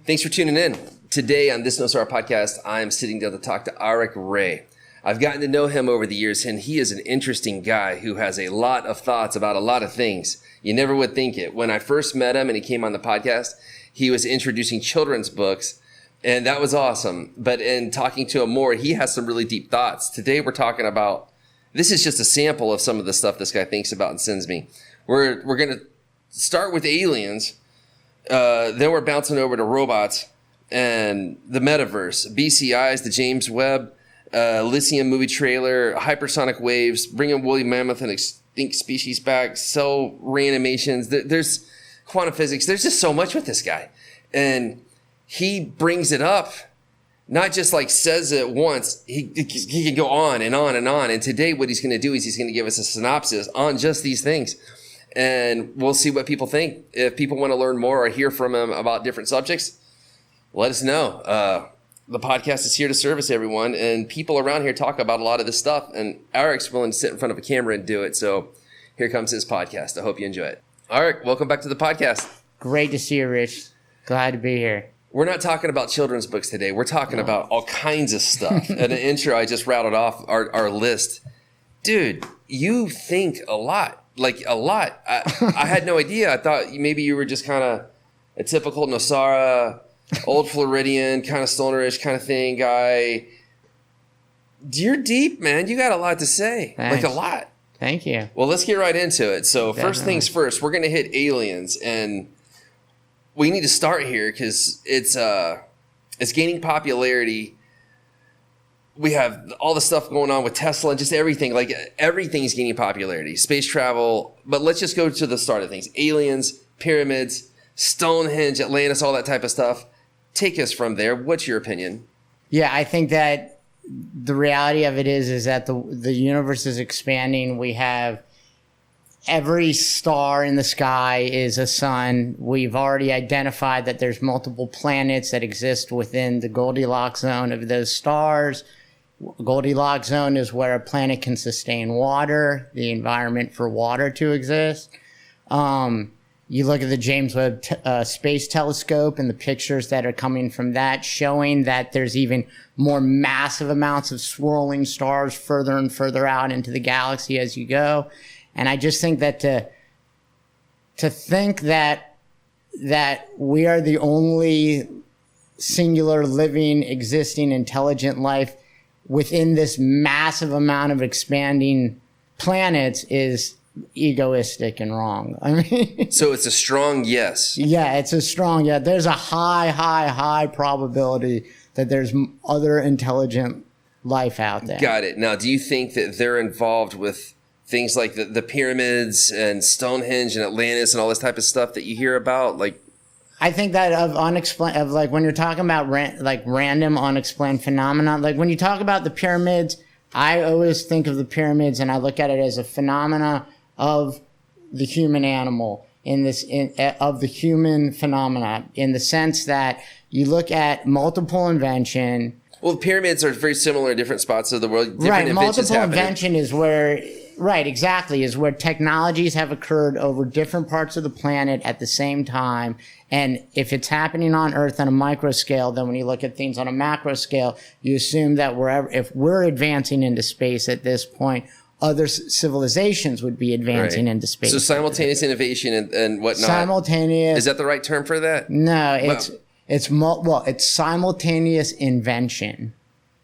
Thanks for tuning in. Today on this No Star podcast, I'm sitting down to talk to Aric Ray. I've gotten to know him over the years, and he is an interesting guy who has a lot of thoughts about a lot of things. You never would think it. When I first met him and he came on the podcast, he was introducing children's books, and that was awesome. But in talking to him more, he has some really deep thoughts. Today we're talking about, this is just a sample of some of the stuff this guy thinks about and sends me. We're going to start with aliens. Then we're bouncing over to robots and the metaverse, BCIs, the James Webb, Lithium movie trailer, hypersonic waves, bringing woolly mammoth and extinct species back, cell reanimations. There's quantum physics. There's just so much with this guy. And he brings it up, not just like says it once. He can go on and on and on. And today what he's going to do is he's going to give us a synopsis on just these things. And we'll see what people think. If people want to learn more or hear from him about different subjects, let us know. The podcast is here to service everyone, and people around here talk about a lot of this stuff, and Aric's willing to sit in front of a camera and do it. So here comes his podcast. I hope you enjoy it. Aric, welcome back to the podcast. Great to see you, Rich. Glad to be here. We're not talking about children's books today. We're talking about all kinds of stuff. In the intro, I just rattled off our list. Dude, you think a lot. Like a lot. I had no idea. I thought maybe you were just kind of a typical Nosara, old Floridian, kind of stonerish kind of thing guy. You're deep, man. You got a lot to say. Thanks. Like a lot. Thank you. Well, let's get right into it. So Definitely. First things first, we're going to hit aliens, and we need to start here because it's gaining popularity. We have all the stuff going on with Tesla and just everything. Like everything's gaining popularity. Space travel. But let's just go to the start of things. Aliens, pyramids, Stonehenge, Atlantis, all that type of stuff. Take us from there. What's your opinion? Yeah, I think that the reality of it is that the universe is expanding. We have every star in the sky is a sun. We've already identified that there's multiple planets that exist within the Goldilocks zone of those stars. Goldilocks zone is where a planet can sustain water, the environment for water to exist. You look at the James Webb Space Telescope and the pictures that are coming from that, showing that there's even more massive amounts of swirling stars further and further out into the galaxy as you go. And I just think that to think that we are the only singular living, existing, intelligent life within this massive amount of expanding planets is egoistic and wrong. I mean, So it's a strong yes. yeah, it's a strong, yeah. There's a high probability that there's other intelligent life out there. Got it. Now, do you think that they're involved with things like the pyramids and Stonehenge and Atlantis and all this type of stuff that you hear about? Like, I think that of like when you're talking about random unexplained phenomena, like when you talk about the pyramids, I always think of the pyramids and I look at it as a phenomena of the human animal of the human phenomena, in the sense that you look at multiple invention. well, pyramids are very similar in different spots of the world. Different Right, inventions multiple happening. invention is where, right, exactly, is where technologies have occurred over different parts of the planet at the same time. And if it's happening on Earth on a micro scale, then when you look at things on a macro scale, you assume that if we're advancing into space at this point, other civilizations would be advancing into space. So simultaneous innovation and whatnot. Simultaneous. Is that the right term for that? No, it's simultaneous invention.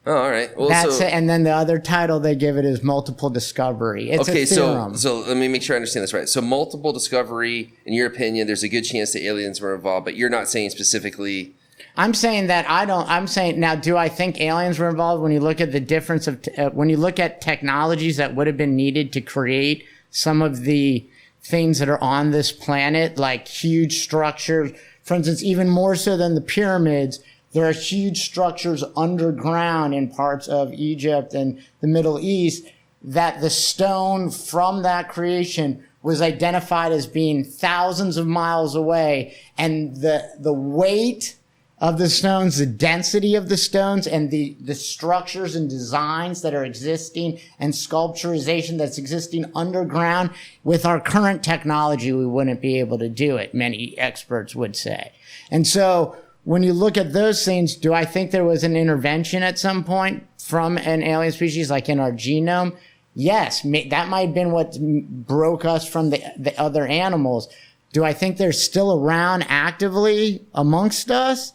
Oh, all right. Well, That's it. And then the other title they give it is multiple discovery. It's a theorem. So let me make sure I understand this right. So multiple discovery, in your opinion, there's a good chance that aliens were involved, but you're not saying specifically. I'm saying that I'm saying now, do I think aliens were involved? When you look at the difference of, when you look at technologies that would have been needed to create some of the things that are on this planet, like huge structures, for instance, even more so than the pyramids, there are huge structures underground in parts of Egypt and the Middle East that the stone from that creation was identified as being thousands of miles away. And the weight of the stones, the density of the stones, and the structures and designs that are existing and sculpturization that's existing underground, with our current technology, we wouldn't be able to do it, many experts would say. And so when you look at those things, do I think there was an intervention at some point from an alien species, like in our genome? Yes, that might have been what broke us from the other animals. Do I think they're still around actively amongst us?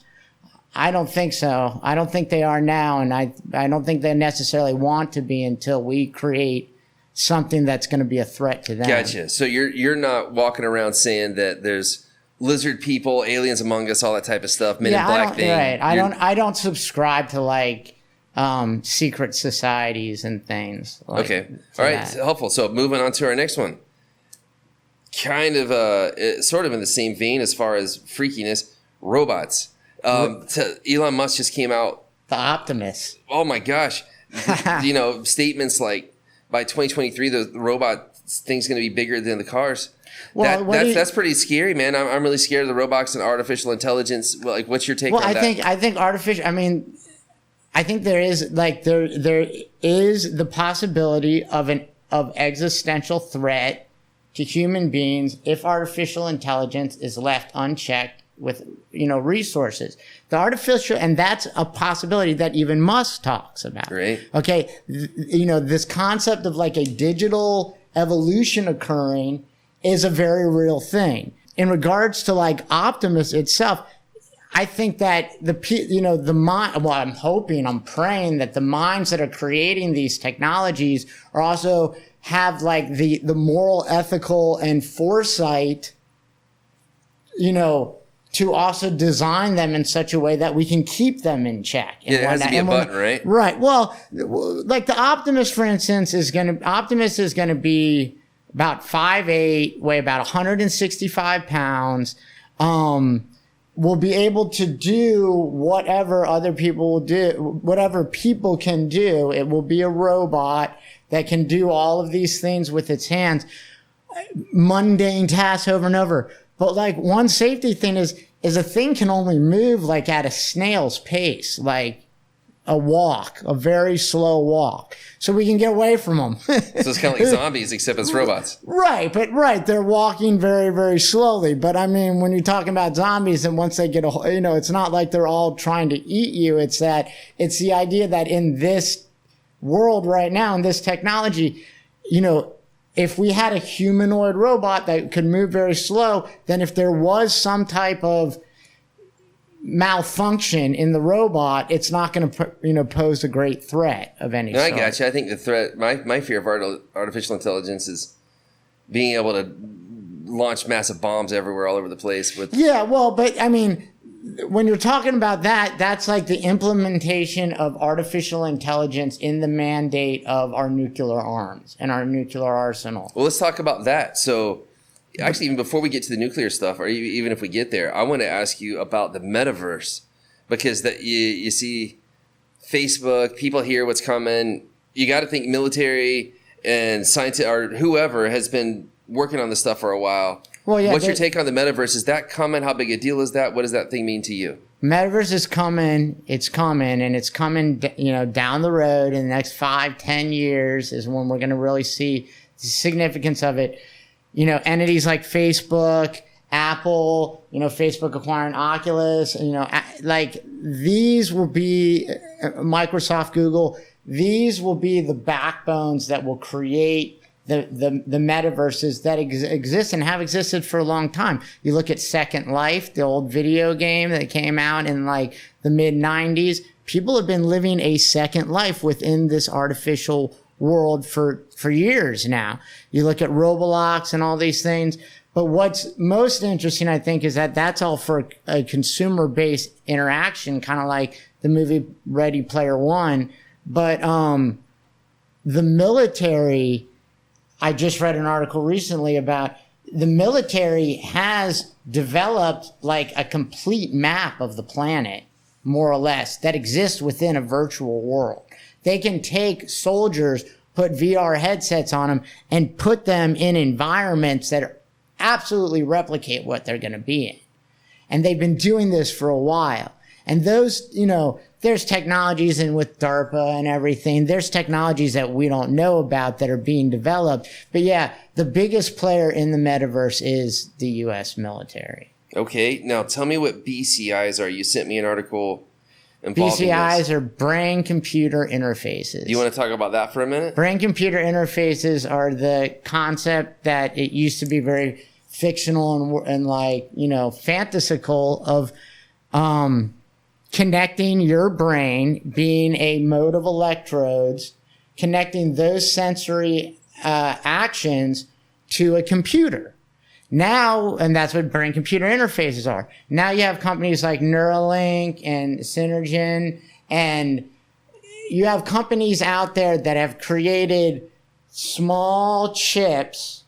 I don't think so. I don't think they are now, and I don't think they necessarily want to be until we create something that's going to be a threat to them. Gotcha. So you're not walking around saying that there's lizard people, aliens among us, all that type of stuff, men in black thing. Right. I don't subscribe to like secret societies and things. Like, okay. All right. Helpful. So moving on to our next one. Kind of sort of in the same vein as far as freakiness, robots. Elon Musk just came out. The Optimus. Oh my gosh. Statements like by 2023, the robot thing's going to be bigger than the cars. Well, that's pretty scary, man. I'm really scared of the robots and artificial intelligence. Like, what's your take on that? I think artificial. I mean, I think there is the possibility of existential threat to human beings if artificial intelligence is left unchecked with resources. The artificial, and that's a possibility that even Musk talks about. Right. Okay, this concept of like a digital evolution occurring is a very real thing. In regards to like Optimus itself, I think that the mind. Well, I'm praying that the minds that are creating these technologies are also have like the moral, ethical, and foresight, to also design them in such a way that we can keep them in check. Yeah, it has to be a button, right? Right. Well, like the Optimus, for instance, is going to be about 5'8", weigh about 165 pounds. Will be able to do whatever other people will do, whatever people can do. It will be a robot that can do all of these things with its hands, mundane tasks over and over. But like one safety thing is a thing can only move like at a snail's pace, like a very slow walk. So we can get away from them. So it's kind of like zombies, except it's robots. Right. They're walking very, very slowly. But I mean, when you're talking about zombies and once they get it's not like they're all trying to eat you. It's the idea that in this world right now, in this technology, if we had a humanoid robot that could move very slow, then if there was some type of malfunction in the robot, it's not going to pose a great threat of any sort. I got you. I think the threat, my fear of artificial intelligence is being able to launch massive bombs everywhere, all over the place. But I mean, when you're talking about that, that's like the implementation of artificial intelligence in the mandate of our nuclear arms and our nuclear arsenal. Well, let's talk about that. So actually, even before we get to the nuclear stuff, or even if we get there, I want to ask you about the metaverse, because you see Facebook, people hear what's coming. You got to think military and scientists or whoever has been working on this stuff for a while. Well, yeah. What's your take on the metaverse? Is that coming? How big a deal is that? What does that thing mean to you? Metaverse is coming. It's coming, and it's coming. Down the road in the next 5-10 years is when we're going to really see the significance of it. Entities like Facebook, Apple, Facebook acquiring Oculus, like these will be Microsoft, Google. These will be the backbones that will create the metaverses that exist and have existed for a long time. You look at Second Life, the old video game that came out in like the mid 90s. People have been living a second life within this artificial world for years now. You look at Roblox and all these things. But what's most interesting, I think, is that that's all for a consumer-based interaction, kind of like the movie Ready Player One. But the military, I just read an article recently about the military has developed like a complete map of the planet, more or less, that exists within a virtual world. They can take soldiers, put VR headsets on them, and put them in environments that absolutely replicate what they're going to be in. And they've been doing this for a while. And those, there's technologies, and with DARPA and everything, there's technologies that we don't know about that are being developed. But yeah, the biggest player in the metaverse is the U.S. military. Okay, now tell me what BCIs are. You sent me an article involving BCIs this. are brain-computer interfaces. Do you want to talk about that for a minute? Brain-computer interfaces are the concept that it used to be very fictional and like, you know, fantastical of connecting your brain, being a mode of electrodes, connecting those sensory actions to a computer. Now, and that's what brain-computer interfaces are. Now you have companies like Neuralink and Synergen, and you have companies out there that have created small chips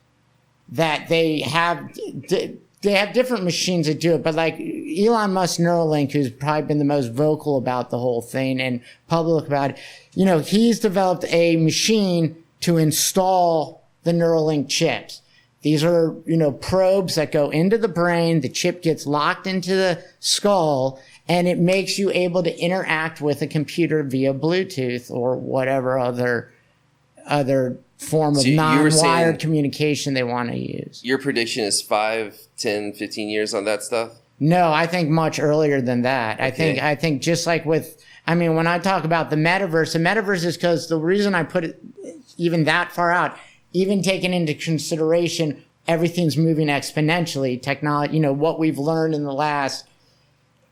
that they have different machines that do it, but like Elon Musk Neuralink, who's probably been the most vocal about the whole thing and public about it, you know, he's developed a machine to install the Neuralink chips. These are, you know, probes that go into the brain. The chip gets locked into the skull, and it makes you able to interact with a computer via Bluetooth or whatever other form of non-wired communication they want to use. Your prediction is 5, 10, 15 years on that stuff? No, I think much earlier than that. Okay. I think just like with, I mean, when I talk about the metaverse is because the reason I put it even that far out, even taking into consideration everything's moving exponentially, technology, you know, what we've learned in the last,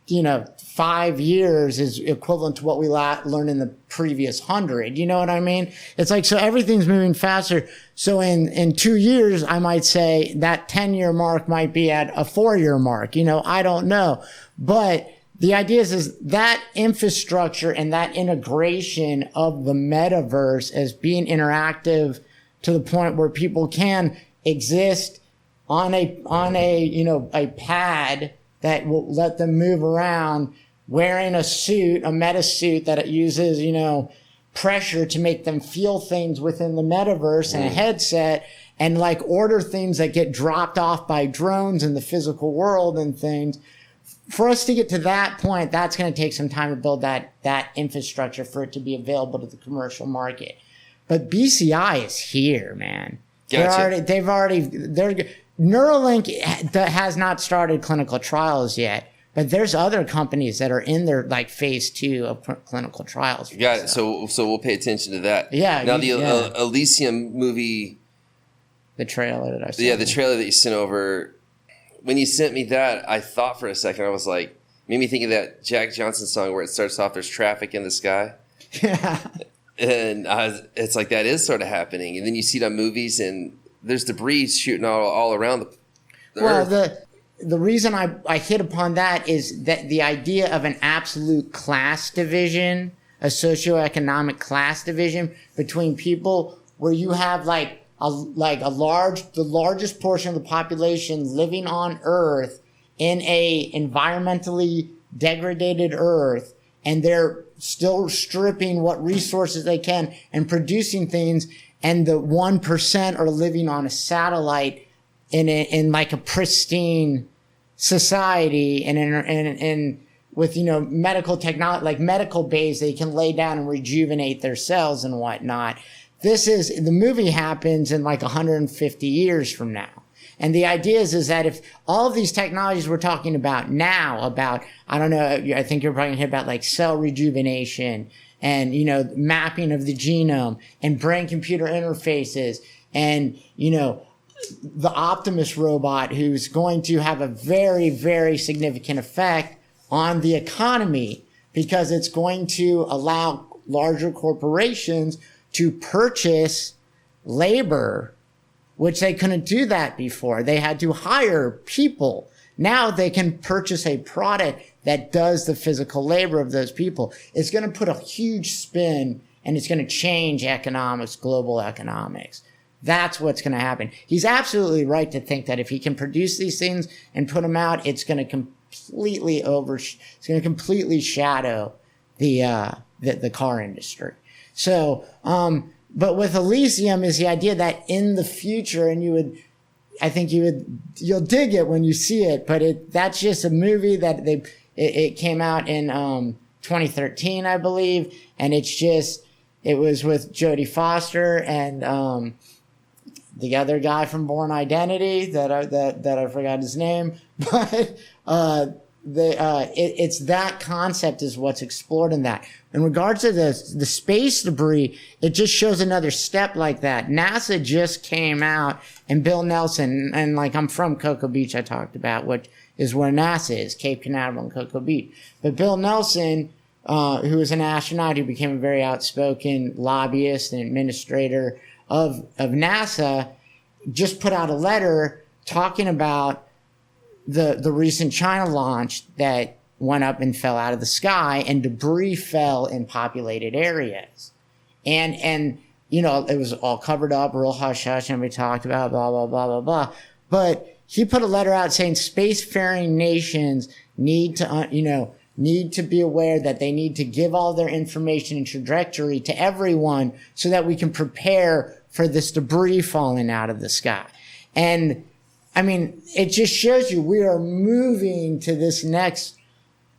you know, 5 years is equivalent to what we learned in the previous 100. You know what I mean? It's like, so everything's moving faster. So in 2 years, I might say that 10-year mark might be at a 4-year mark. You know, I don't know. But the idea is that infrastructure and that integration of the metaverse as being interactive to the point where people can exist on a you know, a pad that will let them move around wearing a suit, a meta suit that it uses, you know, pressure to make them feel things within the metaverse and a headset, and like order things that get dropped off by drones in the physical world and things. For us to get to that point, that's going to take some time to build that infrastructure for it to be available to the commercial market. But BCI is here, man. Gotcha. Neuralink has not started clinical trials yet, but there's other companies that are in their like phase 2 of clinical trials. Got it. So we'll pay attention to that. Yeah. Now the Elysium movie, the trailer that I sent. Yeah, the trailer that you sent over. When you sent me that, I thought for a second, I was like, made me think of that Jack Johnson song where it starts off, "There's traffic in the sky." Yeah. And it's like that is sort of happening, and then you see it on movies, and there's debris shooting all around the Earth. The reason I hit upon that is that the idea of an absolute class division, a socioeconomic class division between people, where you have the largest portion of the population living on Earth in a environmentally degraded Earth, and they're still stripping what resources they can and producing things, and the 1% are living on a satellite in like a pristine society and with, you know, medical technology, like medical bays, they can lay down and rejuvenate their cells and whatnot. The movie happens in like 150 years from now. And the idea is that if all of these technologies we're talking about now, I don't know, I think you're probably going to hear about like cell rejuvenation and, you know, mapping of the genome and brain-computer interfaces and, you know, the Optimus robot, who's going to have a very, very significant effect on the economy because it's going to allow larger corporations to purchase labor, which they couldn't do that before. They had to hire people. Now they can purchase a product that does the physical labor of those people. It's going to put a huge spin, and it's going to change economics, global economics. That's what's going to happen. He's absolutely right to think that if he can produce these things and put them out, it's going to completely shadow the car industry. So, but with Elysium is the idea that in the future, and you'll dig it when you see it, but that's just a movie that it came out in 2013, I believe, and it was with Jodie Foster, and the other guy from Born Identity that I forgot his name, but it's that concept is what's explored in that. In regards to the space debris, it just shows another step like that. NASA just came out, and Bill Nelson, and like I'm from Cocoa Beach, I talked about, which is where NASA is, Cape Canaveral and Cocoa Beach. But Bill Nelson, who was an astronaut who became a very outspoken lobbyist and administrator of NASA, just put out a letter talking about the recent China launch that went up and fell out of the sky, and debris fell in populated areas. And you know, it was all covered up, real hush-hush, and we talked about blah, blah, blah, blah, blah. But he put a letter out saying spacefaring nations need to be aware that they need to give all their information and trajectory to everyone so that we can prepare for this debris falling out of the sky. And I mean, it just shows you we are moving to this next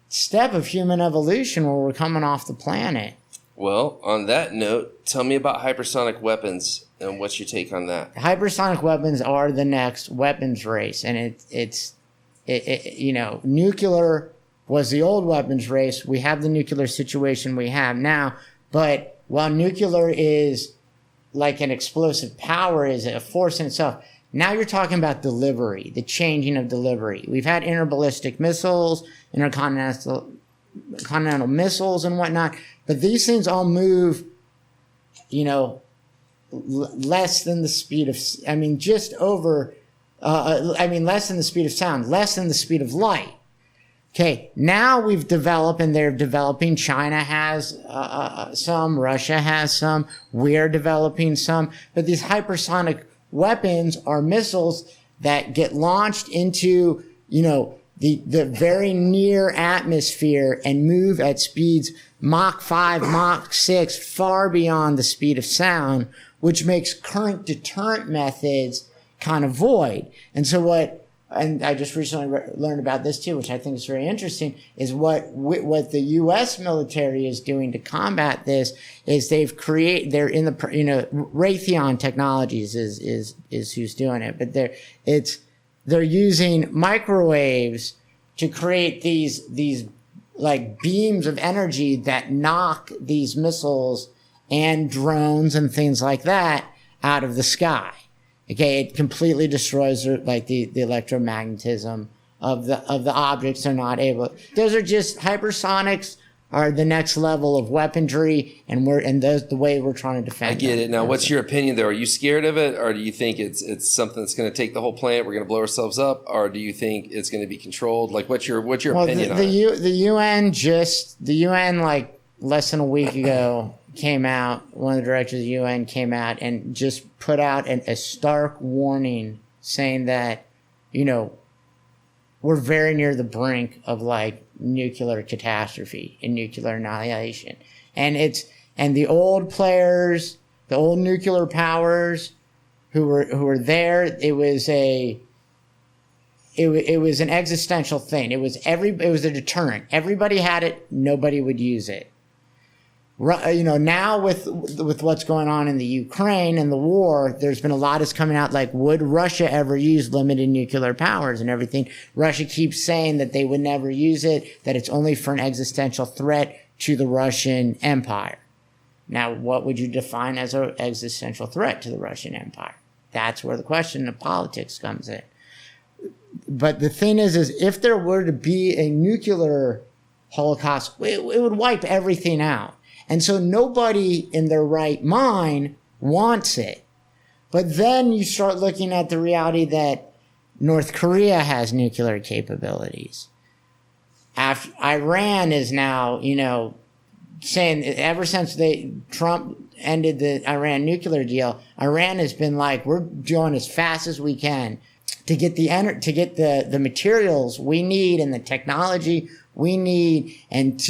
step of human evolution where we're coming off the planet. Well, on that note, tell me about hypersonic weapons and what's your take on that? Hypersonic weapons are the next weapons race, and it's you know, nuclear was the old weapons race. We have the nuclear situation we have now, but while nuclear is like an explosive power, is a force in itself, now you're talking about delivery, the changing of delivery. We've had interballistic missiles, intercontinental missiles and whatnot, but these things all move, you know, less than the speed of, just over, less than the speed of sound, less than the speed of light. Okay, now we've developed, and they're developing. China has some, Russia has some, we're developing some, but these hypersonic weapons are missiles that get launched into, you know, the very near atmosphere and move at speeds Mach 5, Mach 6, far beyond the speed of sound, which makes current deterrent methods kind of void. And so and I just recently learned about this too, which I think is very interesting, is what the U.S. military is doing to combat this is they're in the, you know, Raytheon Technologies is who's doing it, but they're using microwaves to create these like beams of energy that knock these missiles and drones and things like that out of the sky. Okay, it completely destroys like the electromagnetism of the objects. They're not able. Those are just hypersonics are the next level of weaponry, and those the way we're trying to defend. I get it. Now, what's your opinion though? Are you scared of it, or do you think it's something that's going to take the whole planet? We're going to blow ourselves up, or do you think it's going to be controlled? Like, what's your opinion on it? The UN like less than a week ago came out, one of the directors of the UN came out and just put out a stark warning saying that, you know, we're very near the brink of like nuclear catastrophe and nuclear annihilation. And the old players, the old nuclear powers who were there, it was an existential thing. It was a deterrent. Everybody had it, nobody would use it. You know, now with what's going on in the Ukraine and the war, there's been a lot that's coming out like, would Russia ever use limited nuclear powers and everything? Russia keeps saying that they would never use it, that it's only for an existential threat to the Russian Empire. Now, what would you define as an existential threat to the Russian Empire? That's where the question of politics comes in. But the thing is if there were to be a nuclear holocaust, it would wipe everything out. And so nobody in their right mind wants it. But then you start looking at the reality that North Korea has nuclear capabilities. Iran is now, you know, saying ever since Trump ended the Iran nuclear deal, Iran has been like, we're doing as fast as we can to get the materials we need and the technology we need, and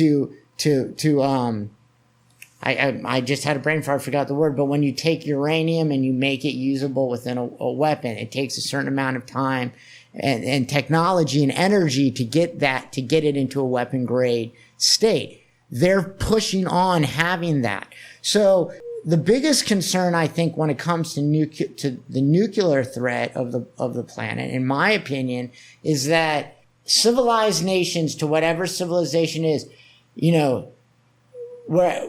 I just had a brain fart, I forgot the word, but when you take uranium and you make it usable within a weapon, it takes a certain amount of time and technology and energy to get it into a weapon grade state. They're pushing on having that. So the biggest concern, I think, when it comes to the nuclear threat of the planet, in my opinion, is that civilized nations, to whatever civilization is, where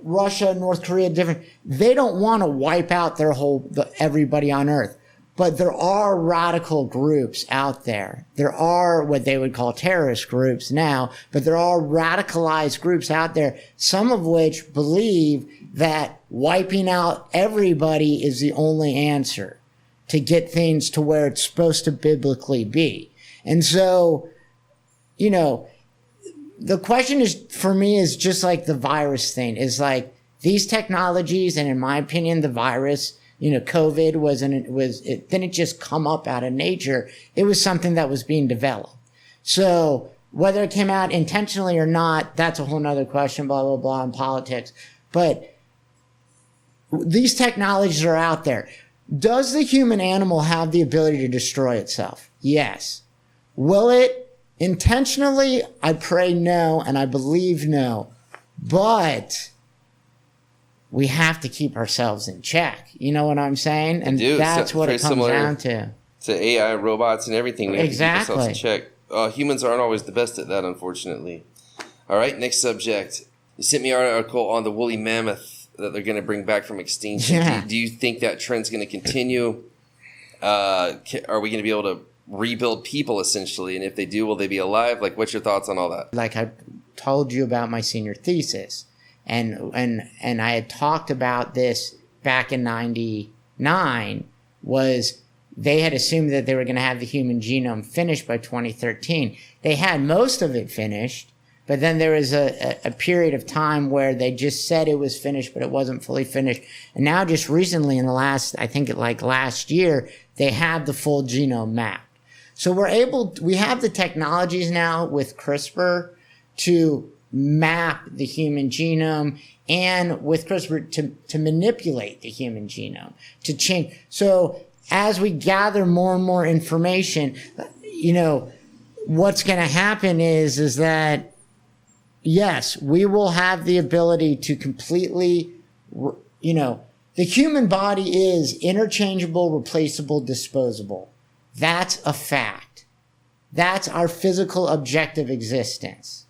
Russia, North Korea, different, they don't want to wipe out everybody on Earth. But there are radical groups out there. There are what they would call terrorist groups now, but there are radicalized groups out there, some of which believe that wiping out everybody is the only answer to get things to where it's supposed to biblically be. And so, the question is, for me, is just like the virus thing, is like these technologies, and in my opinion, the virus, COVID it didn't just come up out of nature. It was something that was being developed. So whether it came out intentionally or not, that's a whole nother question, blah, blah, blah, in politics. But these technologies are out there. Does the human animal have the ability to destroy itself? Yes. Will it intentionally? I pray no, and I believe no. But we have to keep ourselves in check. You know what I'm saying? And that's what it comes down to. To AI, robots, and everything. We have exactly. to keep ourselves in check. Humans aren't always the best at that, unfortunately. All right, next subject. You sent me an article on the woolly mammoth that they're going to bring back from extinction. Yeah. Do you think that trend's going to continue? Are we going to be able to rebuild people, essentially? And if they do, will they be alive? Like, what's your thoughts on all that? Like I told you about my senior thesis. And I had talked about this back in 99, was they had assumed that they were going to have the human genome finished by 2013. They had most of it finished, but then there was a period of time where they just said it was finished, but it wasn't fully finished. And now just recently in the last, I think last year, they have the full genome mapped. So we have the technologies now with CRISPR to map the human genome, and with CRISPR to manipulate the human genome, to change. So as we gather more and more information, what's going to happen is that, yes, we will have the ability to completely, the human body is interchangeable, replaceable, disposable. That's a fact. That's our physical objective existence.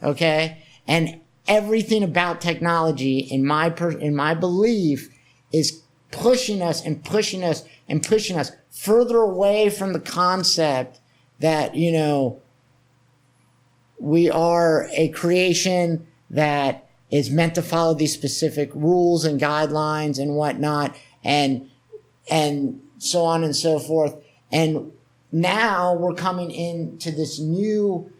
Okay? And everything about technology, in my belief, is pushing us and pushing us and pushing us further away from the concept that, we are a creation that is meant to follow these specific rules and guidelines and whatnot, and so on and so forth. And now we're coming into this new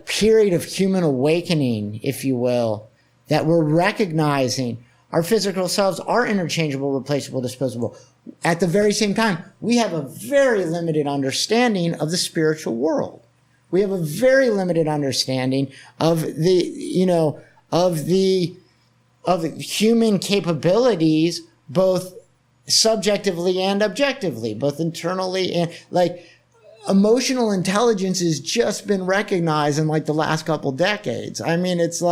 period of human awakening, if you will, that we're recognizing our physical selves are interchangeable, replaceable, disposable. At the very same time, we have a very limited understanding of the spiritual world. We have a very limited understanding of of human capabilities, both subjectively and objectively, both internally and emotional intelligence has just been recognized in the last couple decades. I mean, it's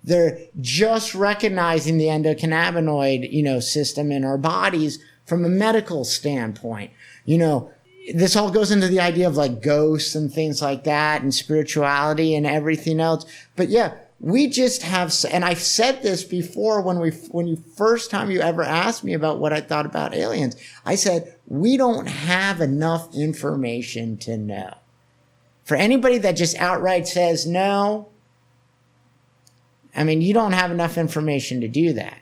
they're just recognizing the endocannabinoid, system in our bodies from a medical standpoint. This all goes into the idea of ghosts and things like that, and spirituality and everything else. But yeah, we just have, and I've said this before when you first time you ever asked me about what I thought about aliens, I said, we don't have enough information to know. For anybody that just outright says no, I mean, you don't have enough information to do that.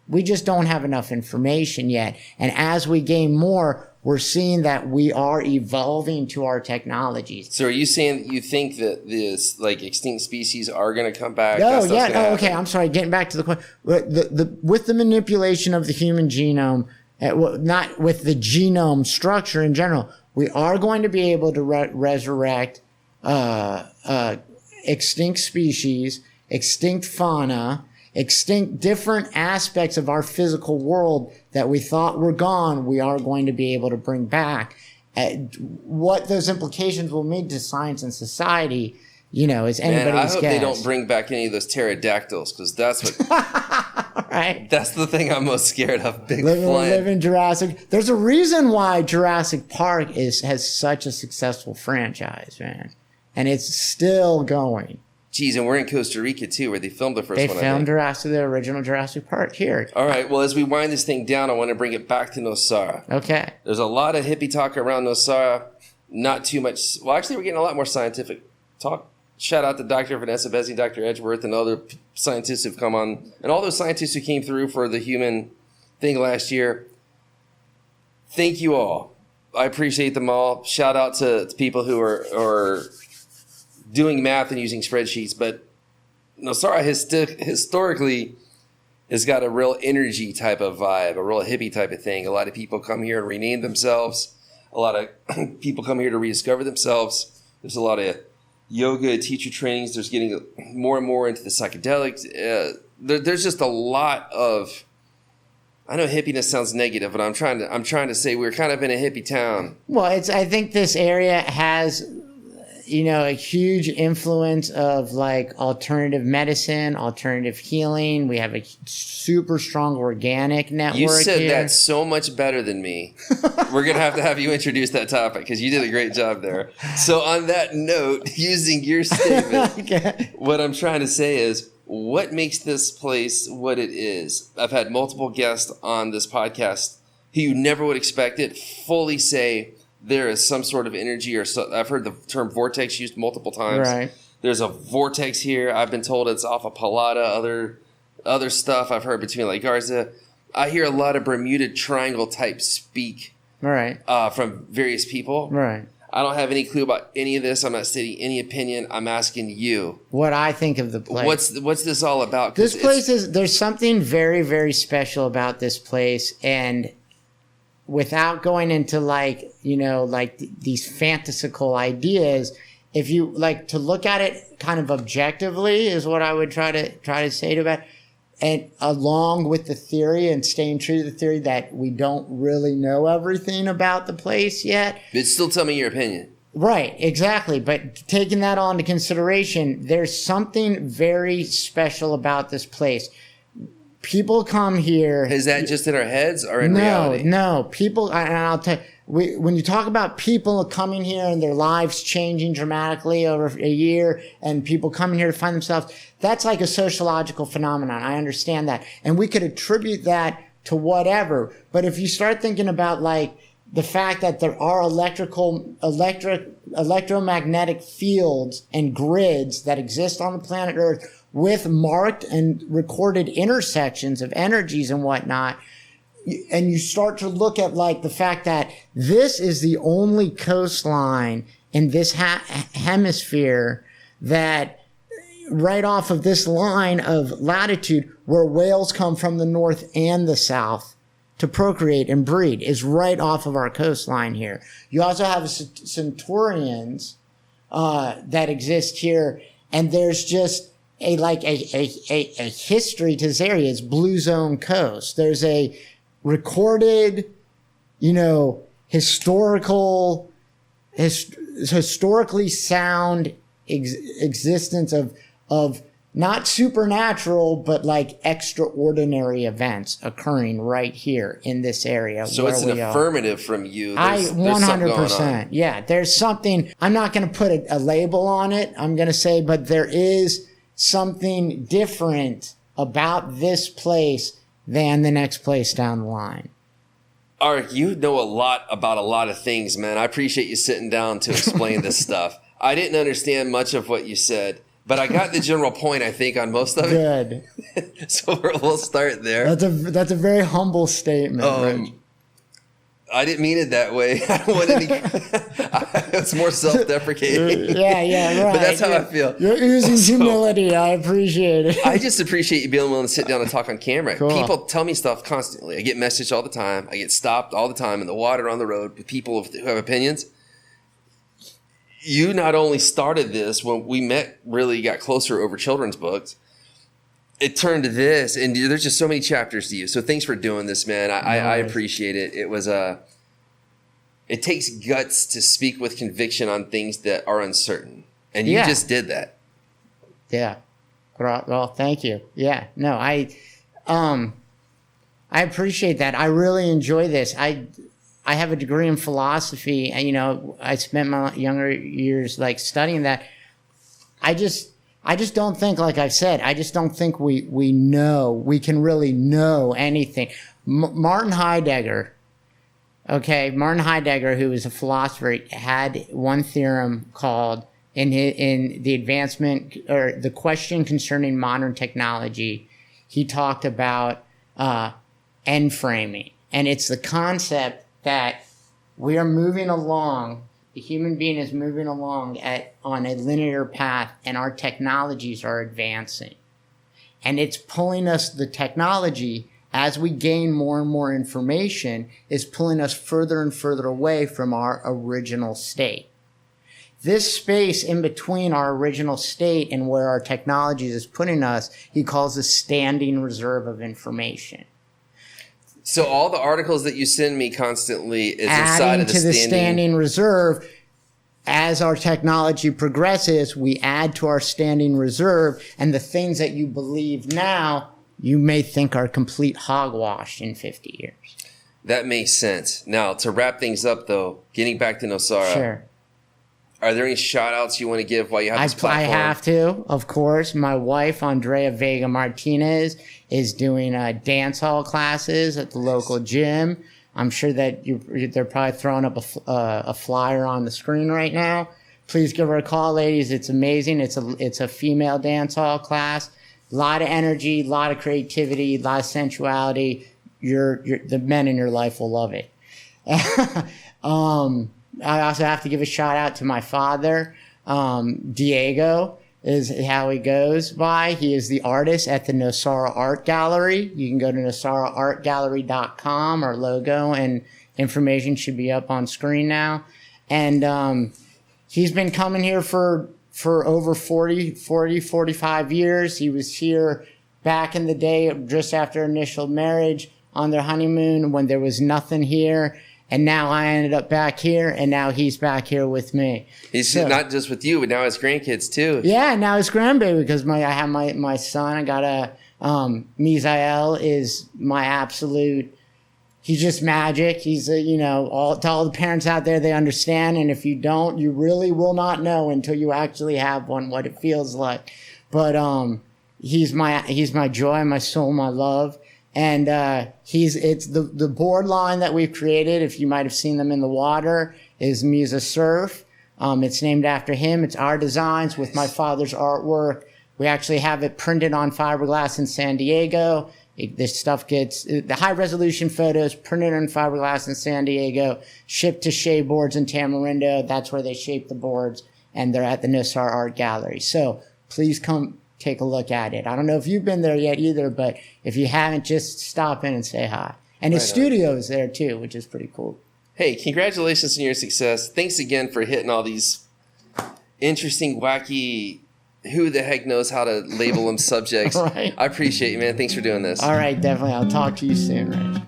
We just don't have enough information yet. And as we gain more, we're seeing that we are evolving to our technologies. So are you saying that you think that this extinct species are going to come back? Okay. I'm sorry. Getting back to the question. With the manipulation of the human genome, not with the genome structure in general, we are going to be able to resurrect extinct species, extinct fauna, extinct different aspects of our physical world that we thought were gone, we are going to be able to bring back. What those implications will mean to science and society, is anybody's Man, I hope guess. they don't bring back any of those pterodactyls, because that's what Right. that's the thing I'm most scared of. Big Live flying. in Jurassic. There's a reason why Jurassic Park has such a successful franchise, man, and it's still going. Geez, and we're in Costa Rica too, where they filmed the first They one. filmed the original Jurassic Park here. All right. Well, as we wind this thing down, I want to bring it back to Nosara. Okay. There's a lot of hippie talk around Nosara. Not too much. Well, actually, we're getting a lot more scientific talk. Shout out to Dr. Vanessa Bezzi, Dr. Edgeworth, and other scientists who've come on, and all those scientists who came through for the human thing last year. Thank you all. I appreciate them all. Shout out to people who are doing math and using spreadsheets. But Nosara historically has got a real energy type of vibe, a real hippie type of thing. A lot of people come here and rename themselves. A lot of people come here to rediscover themselves. There's a lot of yoga teacher trainings. There's getting more and more into the psychedelics. There's just a lot of. I know hippiness sounds negative, but I'm trying to say we're kind of in a hippie town. Well, I think this area has, a huge influence of like alternative medicine, alternative healing. We have a super strong organic network. You said here. that so much better than me. We're going to have you introduce that topic, because you did a great job there. So on that note, using your statement, Okay. what I'm trying to say is, what makes this place what it is? I've had multiple guests on this podcast who you never would expect it fully say there is some sort of energy, I've heard the term vortex used multiple times. Right. There's a vortex here. I've been told it's off of Palada, other stuff I've heard between like Garza. I hear a lot of Bermuda Triangle type speak Right. from various people. Right. I don't have any clue about any of this. I'm not stating any opinion. I'm asking you. What I think of the place. What's this all about? 'Cause This place there's something very, very special about this place. And without going into these fantastical ideas, if you like to look at it kind of objectively is what I would try to say to that. And along with the theory and staying true to the theory that we don't really know everything about the place yet. But still tell me your opinion. Right, exactly. But taking that all into consideration, there's something very special about this place. People come here. Is that just in our heads or in reality? No. People, and I'll tell you, when you talk about people coming here and their lives changing dramatically over a year and people coming here to find themselves, that's like a sociological phenomenon. I understand that. And we could attribute that to whatever. But if you start thinking about like the fact that there are electromagnetic fields and grids that exist on the planet Earth with marked and recorded intersections of energies and whatnot, and you start to look at like the fact that this is the only coastline in this hemisphere that right off of this line of latitude where whales come from the north and the south to procreate and breed is right off of our coastline here. You also have centurions that exist here, and there's just a history to this area. It's Blue Zone Coast. There's a recorded, historically sound existence of not supernatural, but like extraordinary events occurring right here in this area. So it's an affirmative from you. There's 100%. Yeah, there's something. I'm not going to put a label on it. I'm going to say, but there is something different about this place than the next place down the line. Aric, you know a lot about a lot of things, man. I appreciate you sitting down to explain this stuff. I didn't understand much of what you said, but I got the general point, I think, on most of it. Good. So we'll start there. That's a very humble statement, Rich. I didn't mean it that way. I don't want any. It's more self-deprecating. Yeah, right. But that's how I feel. You're using humility. I appreciate it. I just appreciate you being willing to sit down and talk on camera. Cool. People tell me stuff constantly. I get messaged all the time. I get stopped all the time in the water, on the road, with people who have opinions. You not only started this when we met, really got closer over children's books. It turned to this, and there's just so many chapters to you. So thanks for doing this, man. I appreciate it. It was it takes guts to speak with conviction on things that are uncertain. And you just did that. Yeah. Well, thank you. Yeah. No, I appreciate that. I really enjoy this. I have a degree in philosophy, and I spent my younger years like studying that. I just don't think, like I've said, I just don't think we can really know anything. Martin Heidegger, who was a philosopher, had one theorem called in the advancement or the question concerning modern technology. He talked about end framing, and it's the concept that we are moving along. The human being is moving along on a linear path, and our technologies are advancing. And it's pulling us, the technology, as we gain more and more information, is pulling us further and further away from our original state. This space in between our original state and where our technologies is putting us, he calls a standing reserve of information. So all the articles that you send me constantly is adding inside of to the standing reserve. As our technology progresses, we add to our standing reserve, and the things that you believe now, you may think are complete hogwash in 50 years. That makes sense. Now, to wrap things up, though, getting back to Nosara, sure. Are there any shout-outs you want to give while you have this platform? I have to, of course. My wife, Andrea Vega Martinez, is doing dance hall classes at the local gym. I'm sure that they're probably throwing up a flyer on the screen right now. Please give her a call, ladies. It's amazing. It's a female dance hall class. A lot of energy, a lot of creativity, a lot of sensuality. The men in your life will love it. I also have to give a shout out to my father. Diego is how he goes by. He is the artist at the Nosara Art Gallery. You can go to nosaraartgallery.com, our logo, and information should be up on screen now. And he's been coming here for over 45 years. He was here back in the day, just after initial marriage, on their honeymoon when there was nothing here. And now I ended up back here, and now he's back here with me. He's not just with you, but now his grandkids too. Yeah, now his grandbaby, because I have my son. I got Misael is my absolute. He's just magic. He's to all the parents out there, they understand, and if you don't, you really will not know until you actually have one what it feels like. But he's my joy, my soul, my love. And it's the board line that we've created, if you might have seen them in the water, is Misa Surf. It's named after him. It's our designs with my father's artwork. We actually have it printed on fiberglass in San Diego. This stuff gets the high resolution photos printed on fiberglass in San Diego, shipped to Shea Boards in Tamarindo. That's where they shape the boards, and they're at the Nosara Art Gallery. So please come take a look at it. I don't know if you've been there yet either, but if you haven't, just stop in and say hi. And his studio is there too, which is pretty cool. Hey, congratulations on your success. Thanks again for hitting all these interesting, wacky, who the heck knows how to label them subjects. Right. I appreciate you, man. Thanks for doing this. All right, definitely. I'll talk to you soon, Rich.